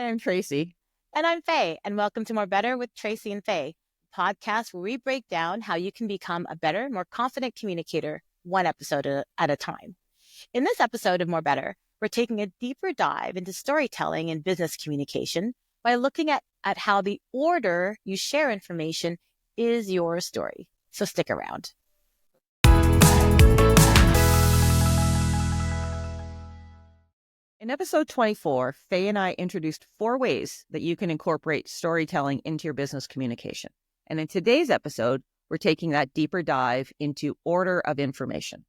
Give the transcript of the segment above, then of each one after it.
I'm Tracey. And I'm Faye, and welcome to More Better with Tracey and Faye, a podcast where we break down how you can become a better, more confident communicator, one episode at a time. In this episode of More Better, we're taking a deeper dive into storytelling and business communication by looking at how the order you share information is your story. So stick around. In episode 24, Faye and I introduced 4 ways that you can incorporate storytelling into your business communication. And in today's episode, we're taking that deeper dive into order of information.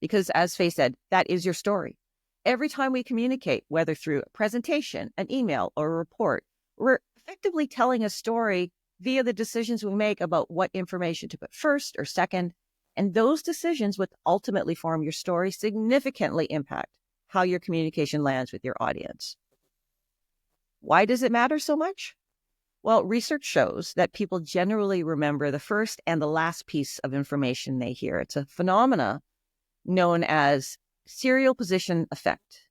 Because as Faye said, that is your story. Every time we communicate, whether through a presentation, an email, or a report, we're effectively telling a story via the decisions we make about what information to put first or second. And those decisions, which ultimately form your story, significantly impact how your communication lands with your audience. Why does it matter so much? Well, research shows that people generally remember the first and the last piece of information they hear. It's a phenomena known as serial position effect.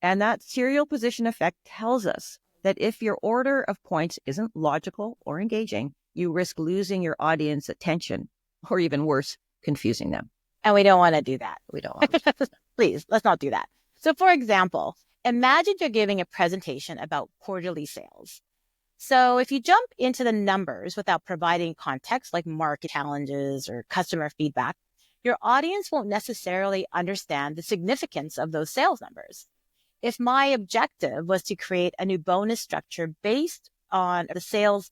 And that serial position effect tells us that if your order of points isn't logical or engaging, you risk losing your audience attention, or even worse, confusing them. And we don't want to do that. We don't want to. Please, let's not do that. So for example, imagine you're giving a presentation about quarterly sales. So if you jump into the numbers without providing context like market challenges or customer feedback, your audience won't necessarily understand the significance of those sales numbers. If my objective was to create a new bonus structure based on the sales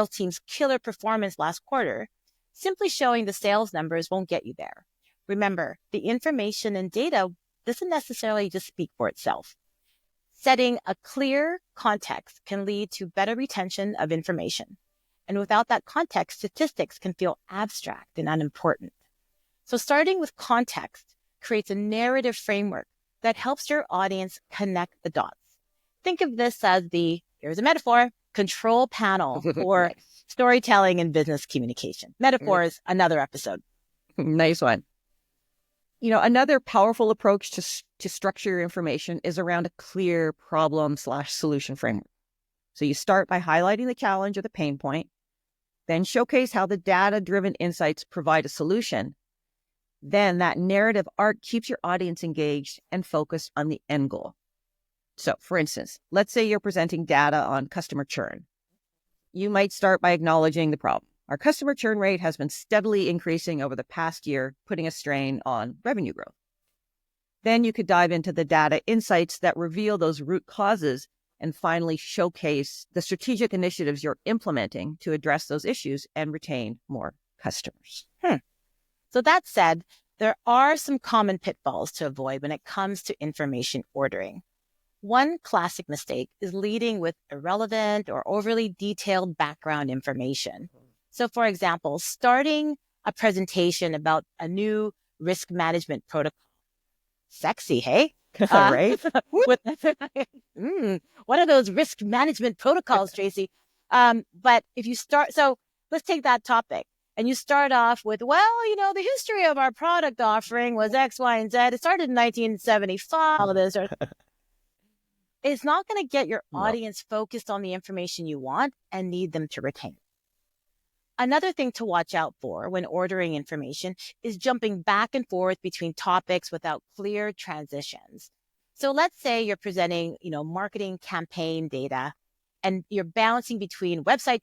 team's killer performance last quarter, simply showing the sales numbers won't get you there. Remember, the information and data doesn't necessarily just speak for itself. Setting a clear context can lead to better retention of information. And without that context, statistics can feel abstract and unimportant. So starting with context creates a narrative framework that helps your audience connect the dots. Think of this as here's a metaphor, control panel for storytelling and business communication. Metaphors, another episode. Nice one. Another powerful approach to structure your information is around a clear problem/solution framework. So you start by highlighting the challenge or the pain point, then showcase how the data-driven insights provide a solution. Then that narrative arc keeps your audience engaged and focused on the end goal. So for instance, let's say you're presenting data on customer churn. You might start by acknowledging the problem. Our customer churn rate has been steadily increasing over the past year, putting a strain on revenue growth. Then you could dive into the data insights that reveal those root causes and finally showcase the strategic initiatives you're implementing to address those issues and retain more customers. So that said, there are some common pitfalls to avoid when it comes to information ordering. One classic mistake is leading with irrelevant or overly detailed background information. So for example, starting a presentation about a new risk management protocol. Sexy, hey? Right? What are those risk management protocols, Tracey? But if you so let's take that topic. And you start off with, the history of our product offering was X, Y, and Z. It started in 1975. All of this. It's not going to get your audience focused on the information you want and need them to retain. Another thing to watch out for when ordering information is jumping back and forth between topics without clear transitions. So let's say you're presenting, marketing campaign data, and you're bouncing between website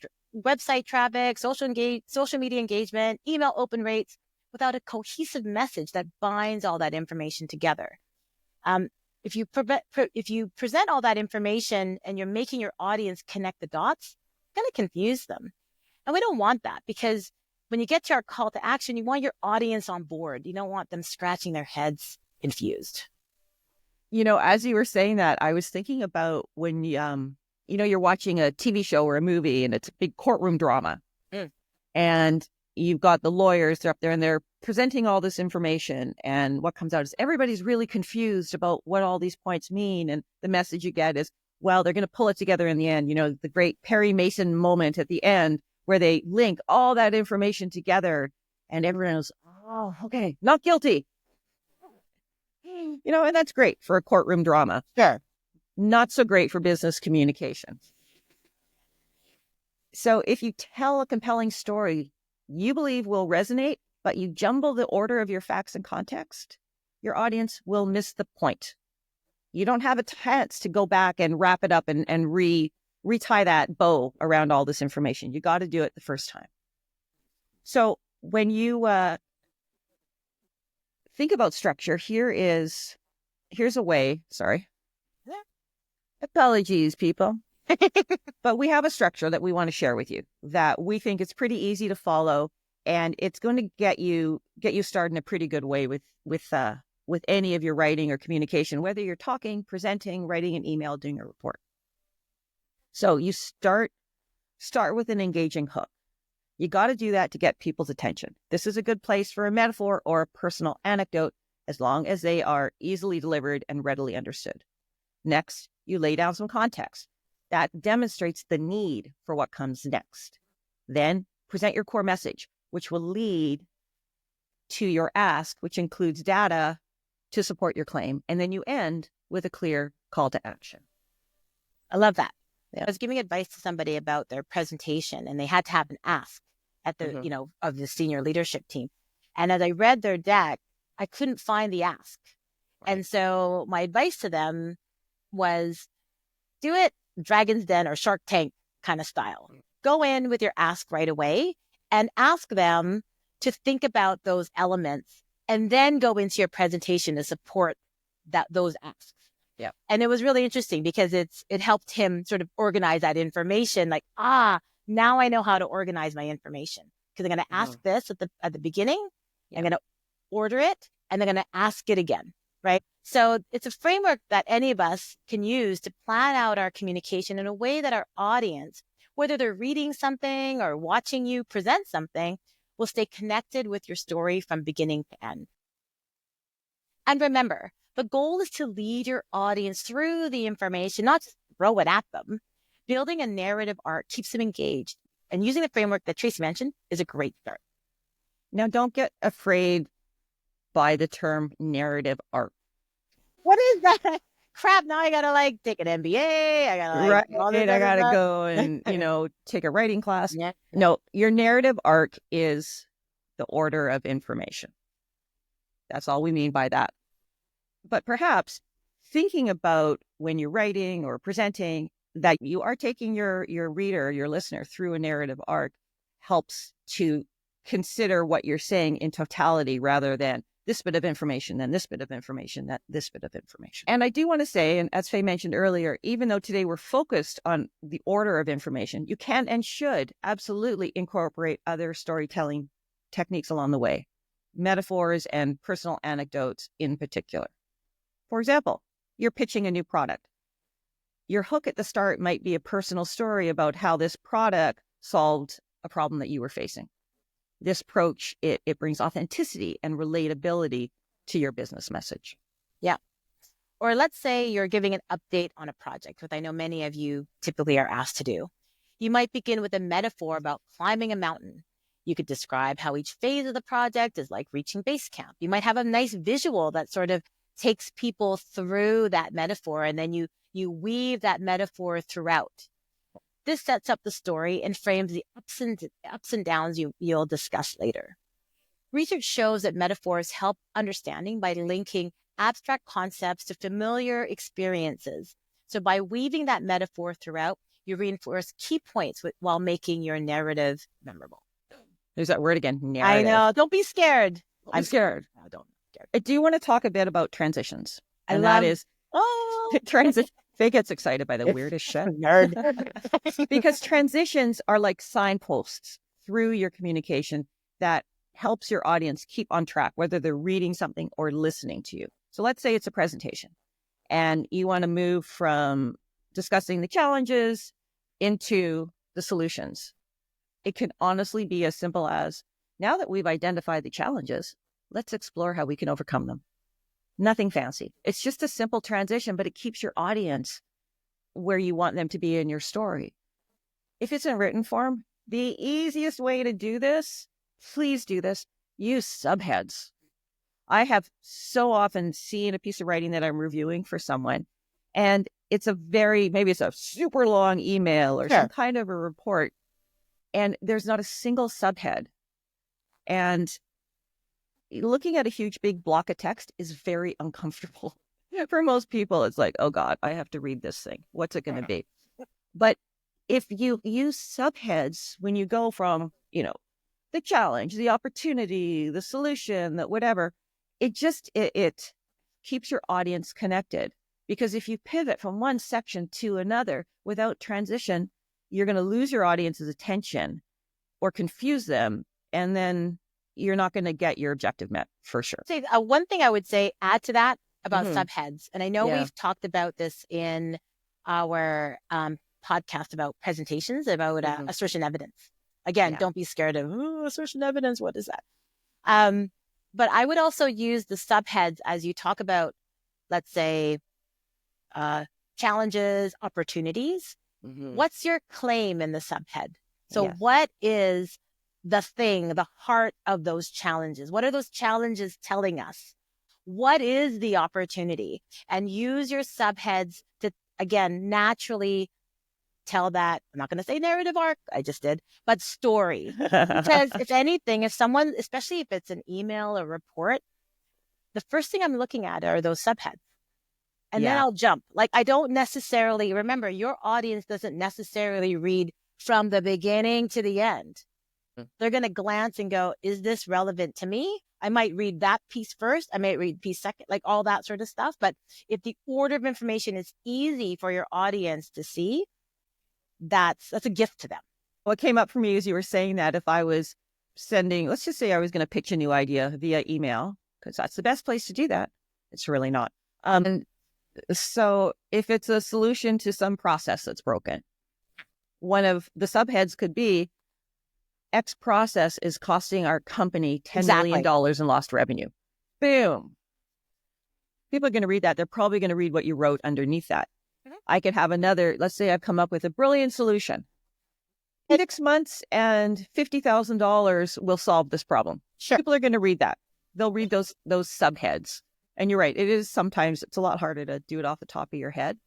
traffic, social media engagement, email open rates, without a cohesive message that binds all that information together. If you present all that information and you're making your audience connect the dots, it's going to confuse them. And we don't want that, because when you get to our call to action, you want your audience on board. You don't want them scratching their heads confused. As you were saying that, I was thinking about when you're watching a TV show or a movie and it's a big courtroom drama. And you've got the lawyers, they're up there and they're presenting all this information. And what comes out is everybody's really confused about what all these points mean. And the message you get is, well, they're going to pull it together in the end. The great Perry Mason moment at the end where they link all that information together and everyone goes, oh, okay, not guilty. And that's great for a courtroom drama. Sure. Not so great for business communication. So if you tell a compelling story you believe will resonate, but you jumble the order of your facts and context, your audience will miss the point. You don't have a chance to go back and wrap it up and retie that bow around all this information. You got to do it the first time. So when you think about structure, here's a way. Sorry. Apologies, people. But we have a structure that we want to share with you that we think is pretty easy to follow, and it's going to get you started in a pretty good way with any of your writing or communication, whether you're talking, presenting, writing an email, doing a report. So you start with an engaging hook. You got to do that to get people's attention. This is a good place for a metaphor or a personal anecdote, as long as they are easily delivered and readily understood. Next, you lay down some context that demonstrates the need for what comes next. Then present your core message, which will lead to your ask, which includes data to support your claim. And then you end with a clear call to action. I love that. Yeah. I was giving advice to somebody about their presentation, and they had to have an ask at the, of the senior leadership team. And as I read their deck, I couldn't find the ask. Right. And so my advice to them was do it Dragon's Den or Shark Tank kind of style. Go in with your ask right away and ask them to think about those elements, and then go into your presentation to support those asks. Yeah. And it was really interesting because it helped him sort of organize that information. Like, now I know how to organize my information, because I'm going to ask this at the beginning. Yeah. I'm going to order it, and they're going to ask it again. Right. So it's a framework that any of us can use to plan out our communication in a way that our audience, whether they're reading something or watching you present something, will stay connected with your story from beginning to end. And remember, the goal is to lead your audience through the information, not just throw it at them. Building a narrative arc keeps them engaged, and using the framework that Tracey mentioned is a great start. Now, don't get afraid by the term narrative arc. What is that? Crap, now I gotta take an MBA. I gotta go and take a writing class. Yeah. No, your narrative arc is the order of information. That's all we mean by that. But perhaps thinking about when you're writing or presenting that you are taking your reader, your listener through a narrative arc helps to consider what you're saying in totality rather than this bit of information, then this bit of information, this bit of information. And I do want to say, and as Faye mentioned earlier, even though today we're focused on the order of information, you can and should absolutely incorporate other storytelling techniques along the way, metaphors and personal anecdotes in particular. For example, you're pitching a new product. Your hook at the start might be a personal story about how this product solved a problem that you were facing. This approach, it brings authenticity and relatability to your business message. Yeah. Or let's say you're giving an update on a project, which I know many of you typically are asked to do. You might begin with a metaphor about climbing a mountain. You could describe how each phase of the project is like reaching base camp. You might have a nice visual that sort of takes people through that metaphor, and then you weave that metaphor throughout. This sets up the story and frames the ups and downs you'll discuss later. Research shows that metaphors help understanding by linking abstract concepts to familiar experiences. So by weaving that metaphor throughout, you reinforce key points while making your narrative memorable. There's that word again, narrative. I know. Don't be scared. I'm scared. No, don't be scared. I do want to talk a bit about transitions. Transition. Faye gets excited by the weirdest shit. Nerd. Because transitions are like signposts through your communication that helps your audience keep on track, whether they're reading something or listening to you. So let's say it's a presentation and you want to move from discussing the challenges into the solutions. It can honestly be as simple as, now that we've identified the challenges, let's explore how we can overcome them. Nothing fancy. It's just a simple transition, but it keeps your audience where you want them to be in your story. If it's in written form, the easiest way to do this, please do this, use subheads. I have so often seen a piece of writing that I'm reviewing for someone, and maybe it's a super long email or Sure. some kind of a report, and there's not a single subhead. And looking at a huge big block of text is very uncomfortable. For most people, it's like, oh God, I have to read this thing. What's it going to be? But if you use subheads when you go from, the challenge, the opportunity, the solution, that whatever, it keeps your audience connected. Because if you pivot from one section to another without transition, you're going to lose your audience's attention or confuse them. And then you're not going to get your objective met for sure. Say one thing I would say, add to that about Mhm. subheads. And I know Yeah. we've talked about this in our podcast about presentations, about Mhm. assertion evidence. Again, Yeah. don't be scared of assertion evidence. What is that? But I would also use the subheads as you talk about, let's say, challenges, opportunities. Mhm. What's your claim in the subhead? So Yes. what is the thing, the heart of those challenges? What are those challenges telling us? What is the opportunity? And use your subheads to, again, naturally tell that, I'm not going to say narrative arc, I just did, but story. Because if anything, if someone, especially if it's an email or report, the first thing I'm looking at are those subheads. And then Yeah. I'll jump. Like, I don't necessarily, remember, your audience doesn't necessarily read from the beginning to the end. They're going to glance and go, is this relevant to me? I might read that piece first. I might read piece second, like all that sort of stuff. But if the order of information is easy for your audience to see, that's a gift to them. What came up for me as you were saying that, if I was sending, let's just say I was going to pitch a new idea via email, because that's the best place to do that. It's really not. So if it's a solution to some process that's broken, one of the subheads could be, X process is costing our company $10 million in lost revenue. Boom. People are going to read that. They're probably going to read what you wrote underneath that. Mhm. I could have another, let's say I've come up with a brilliant solution. 6 months and $50,000 will solve this problem. Sure. People are going to read that. They'll read those subheads. And you're right. Sometimes it's a lot harder to do it off the top of your head,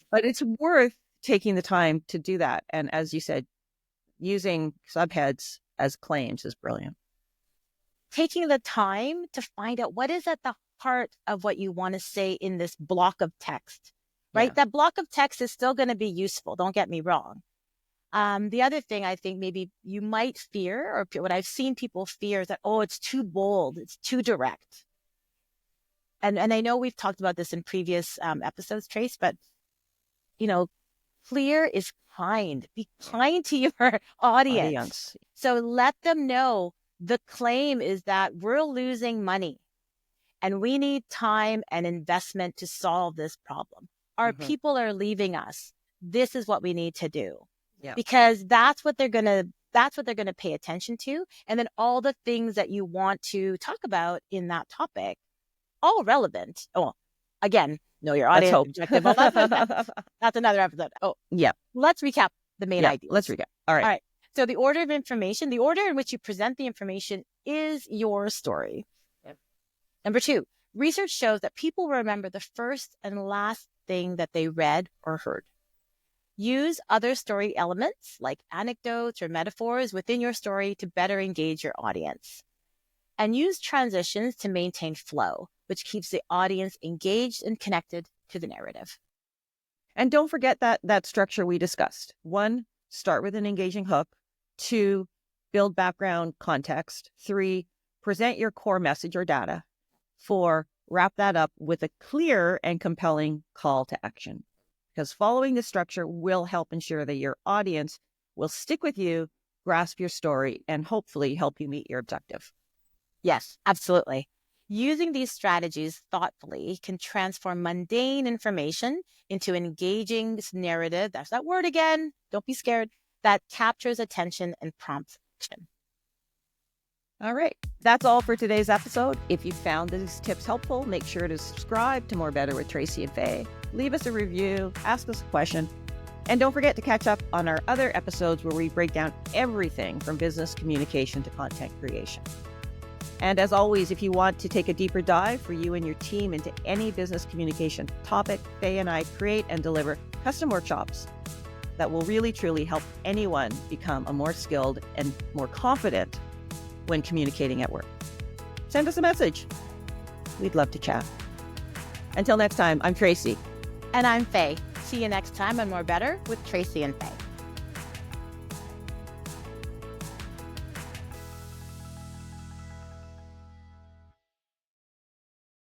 but it's worth taking the time to do that. And as you said, using subheads as claims is brilliant. Taking the time to find out what is at the heart of what you want to say in this block of text, right? Yeah. That block of text is still going to be useful. Don't get me wrong. The other thing I think maybe you might fear, or what I've seen people fear, is that, oh, it's too bold. It's too direct. And I know we've talked about this in previous episodes, Trace, but, clear is kind. Be kind to your audience. So let them know the claim is that we're losing money and we need time and investment to solve this problem. Our people are leaving us. This is what we need to do. Yeah. Because that's what they're going to pay attention to. And then all the things that you want to talk about in that topic, all relevant. Oh, again, know your audience. Objective. That's another episode. Oh, yeah. Let's recap the main ideas. Let's recap. All right. So the order of information, the order in which you present the information is your story. Yep. Number 2, research shows that people remember the first and last thing that they read or heard. Use other story elements like anecdotes or metaphors within your story to better engage your audience. And use transitions to maintain flow, which keeps the audience engaged and connected to the narrative. And don't forget that structure we discussed. 1, start with an engaging hook. 2, build background context. 3, present your core message or data. 4, wrap that up with a clear and compelling call to action. Because following this structure will help ensure that your audience will stick with you, grasp your story, and hopefully help you meet your objective. Yes, absolutely. Using these strategies thoughtfully can transform mundane information into an engaging narrative. That's that word again. Don't be scared. That captures attention and prompts action. All right. That's all for today's episode. If you found these tips helpful, make sure to subscribe to More Better with Tracey and Faye. Leave us a review, ask us a question, and don't forget to catch up on our other episodes where we break down everything from business communication to content creation. And as always, if you want to take a deeper dive for you and your team into any business communication topic, Faye and I create and deliver custom workshops that will really, truly help anyone become a more skilled and more confident when communicating at work. Send us a message. We'd love to chat. Until next time, I'm Tracey. And I'm Faye. See you next time on More Better with Tracey and Faye.